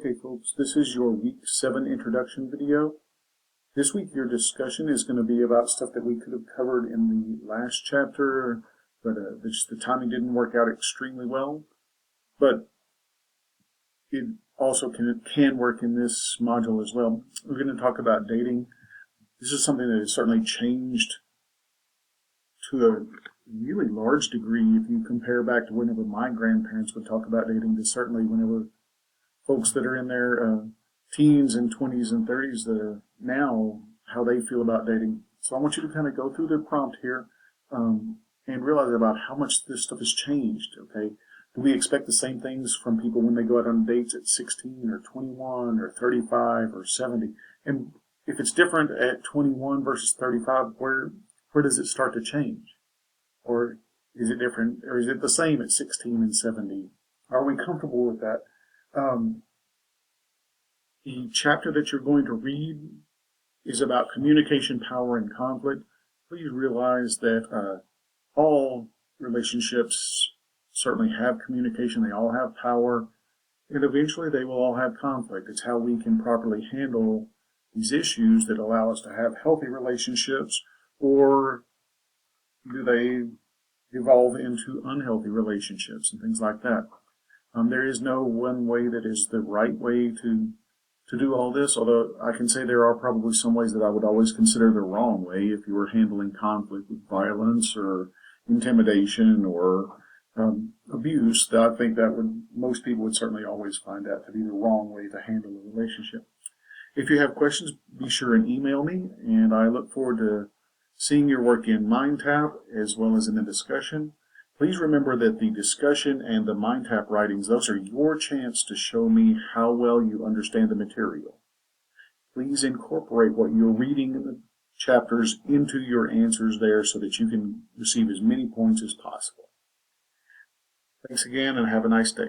Okay folks, this is your week 7 introduction video. This week your discussion is going to be about stuff that we could have covered in the last chapter, but the timing didn't work out extremely well. But it also can work in this module as well. We're going to talk about dating. This is something that has certainly changed to a really large degree if you compare back to whenever my grandparents would talk about dating to certainly whenever folks that are in their teens and 20s and 30s that are now, how they feel about dating. So I want you to kind of go through the prompt here and realize about how much this stuff has changed, okay? Do we expect the same things from people when they go out on dates at 16 or 21 or 35 or 70? And if it's different at 21 versus 35, where does it start to change? Or is it different, or is it the same at 16 and 70? Are we comfortable with that? The chapter that you're going to read is about communication, power, and conflict. Please realize that all relationships certainly have communication, they all have power, and eventually they will all have conflict. It's how we can properly handle these issues that allow us to have healthy relationships, or do they evolve into unhealthy relationships and things like that. There is no one way that is the right way to do all this, although I can say there are probably some ways that I would always consider the wrong way if you were handling conflict with violence or intimidation or abuse. That I think that most people would certainly always find that to be the wrong way to handle a relationship. If you have questions, be sure and email me, and I look forward to seeing your work in MindTap as well as in the discussion. Please remember that the discussion and the MindTap writings, those are your chance to show me how well you understand the material. Please incorporate what you're reading in the chapters into your answers there so that you can receive as many points as possible. Thanks again and have a nice day.